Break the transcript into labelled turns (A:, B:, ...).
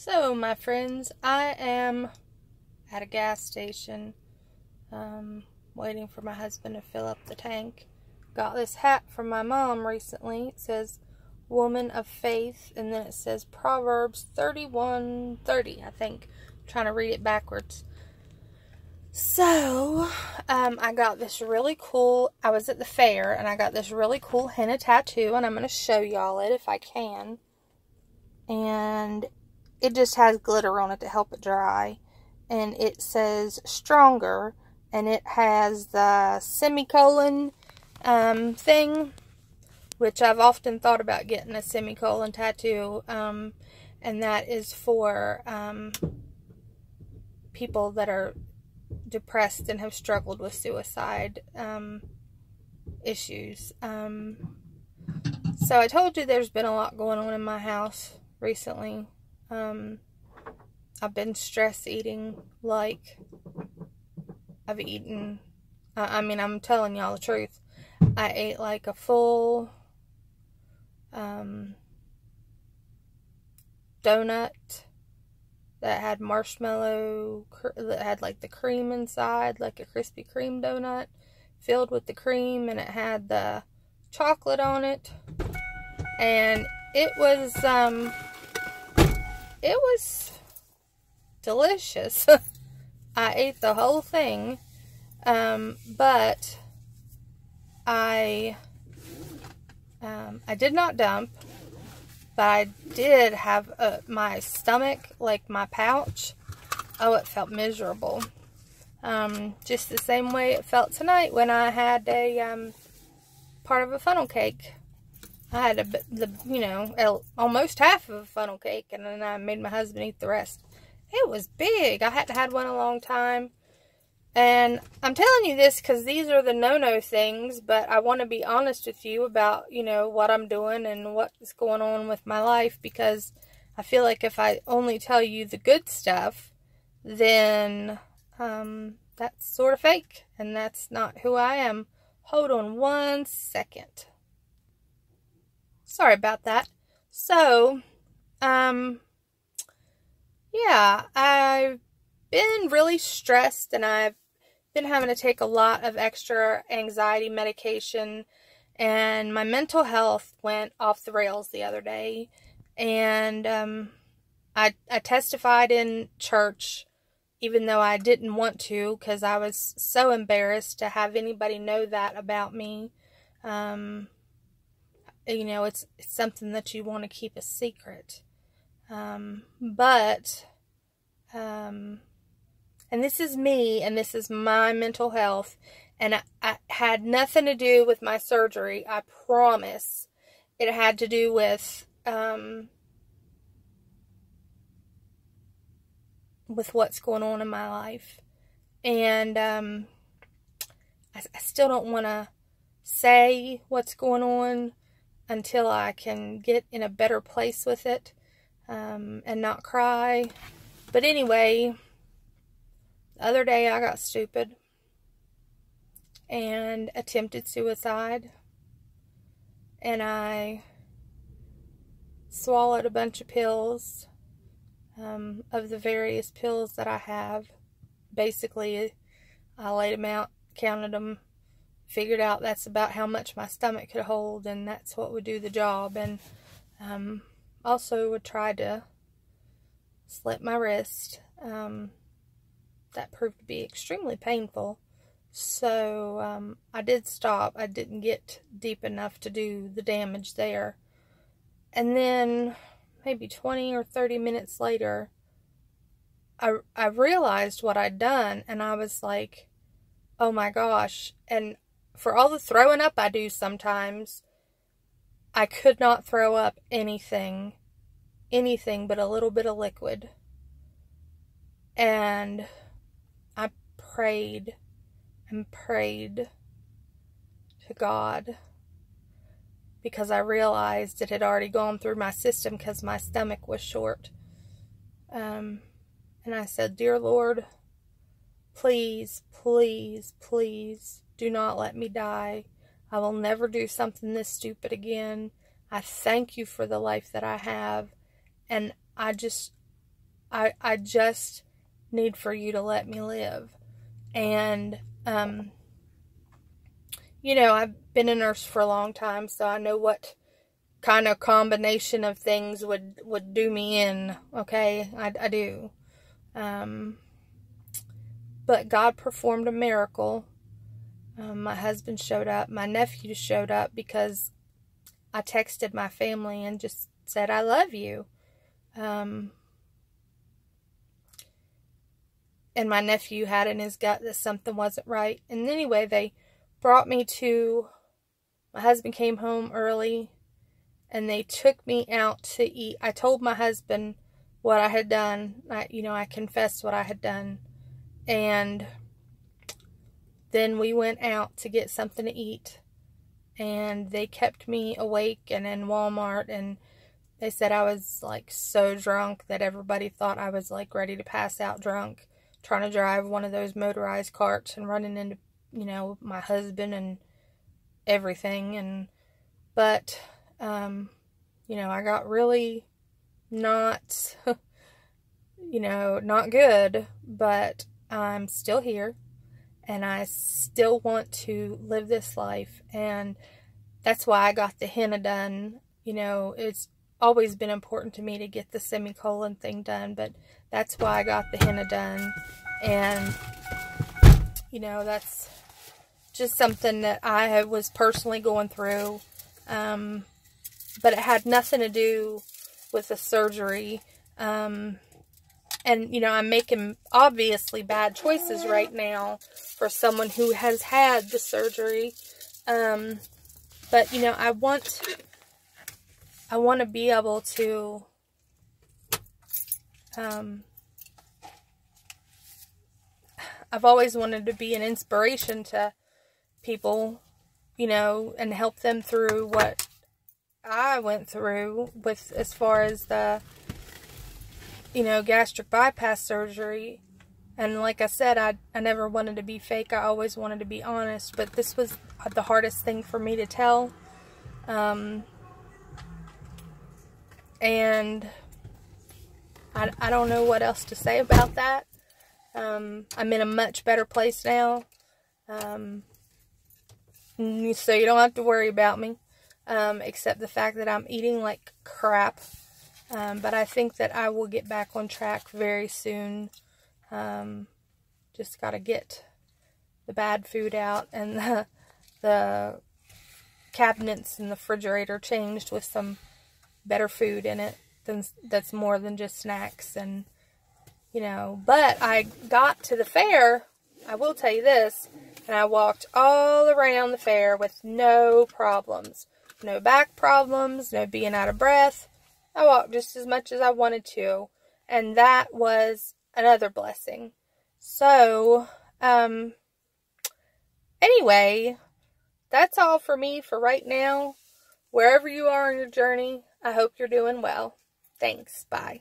A: So, my friends, I am at a gas station, waiting for my husband to fill up the tank. Got this hat from my mom recently. It says, Woman of Faith, and then it says Proverbs 31:30, I think. I'm trying to read it backwards. So, I got this really cool, I was at the fair, and I got this really cool henna tattoo, and I'm going to show y'all it if I can. And it just has glitter on it to help it dry. And it says stronger, and it has the semicolon thing, which I've often thought about getting a semicolon tattoo, and that is for people that are depressed and have struggled with suicide issues. So I told you there's been a lot going on in my house recently. I've been stress eating like I've eaten, I'm telling y'all the truth. I ate like a full donut that had marshmallow, that had like the cream inside, like a Krispy Kreme donut filled with the cream, and it had the chocolate on it, and it was delicious. I ate the whole thing, but I did not dump, but I did have my stomach, like my pouch. Oh, it felt miserable. Just the same way it felt tonight when I had a part of a funnel cake. I had almost half of a funnel cake, and then I made my husband eat the rest. It was big. I hadn't had one in a long time. And I'm telling you this because these are the no-no things, but I want to be honest with you about, what I'm doing and what's going on with my life, because I feel like if I only tell you the good stuff, then that's sort of fake, and that's not who I am. Hold on one second. Sorry about that. So, yeah, I've been really stressed, and I've been having to take a lot of extra anxiety medication, and my mental health went off the rails the other day. And I testified in church, even though I didn't want to, because I was so embarrassed to have anybody know that about me. It's something that you want to keep a secret. And this is me, and this is my mental health, and I had nothing to do with my surgery, I promise. It had to do with what's going on in my life. And I still don't want to say what's going on until I can get in a better place with it, and not cry. But anyway, the other day I got stupid and attempted suicide, and I swallowed a bunch of pills, of the various pills that I have. Basically, I laid them out, counted them, figured out that's about how much my stomach could hold, and that's what would do the job. And also would try to slit my wrist. That proved to be extremely painful. So I did stop. I didn't get deep enough to do the damage there. And then maybe 20 or 30 minutes later, I realized what I'd done, and I was like, oh my gosh. And for all the throwing up I do sometimes, I could not throw up anything but a little bit of liquid. And I prayed and prayed to God, because I realized it had already gone through my system because my stomach was short. And I said, Dear Lord, please, please, please do not let me die. I will never do something this stupid again. I thank you for the life that I have. And I just I just need for you to let me live. And, you know, I've been a nurse for a long time, so I know what kind of combination of things would do me in, okay? I do. But God performed a miracle. My husband showed up. My nephew showed up because I texted my family and just said, I love you. And my nephew had in his gut that something wasn't right. And anyway, they brought me to, my husband came home early and they took me out to eat. I told my husband what I had done. I confessed what I had done. And then we went out to get something to eat. And they kept me awake and in Walmart. And they said I was like so drunk that everybody thought I was like ready to pass out drunk, trying to drive one of those motorized carts and running into, my husband and everything. But I got really not, not good, but I'm still here and I still want to live this life. And that's why I got the henna done. It's always been important to me to get the semicolon thing done, but that's why I got the henna done. And, that's just something that I was personally going through. But it had nothing to do with the surgery. And, I'm making obviously bad choices right now for someone who has had the surgery. But, I want to be able to, I've always wanted to be an inspiration to people, and help them through what I went through with, as far as the, gastric bypass surgery. And like I said, I never wanted to be fake. I always wanted to be honest, but this was the hardest thing for me to tell. And I don't know what else to say about that. I'm in a much better place now. So you don't have to worry about me. Except the fact that I'm eating like crap. But I think that I will get back on track very soon. Just gotta get the bad food out and the cabinets in the refrigerator changed with some better food in it that's more than just snacks. And but I got to the fair, I will tell you this, and I walked all around the fair with no problems. No back problems, no being out of breath. I walked just as much as I wanted to. And that was another blessing. So, anyway, that's all for me for right now. Wherever you are in your journey, I hope you're doing well. Thanks. Bye.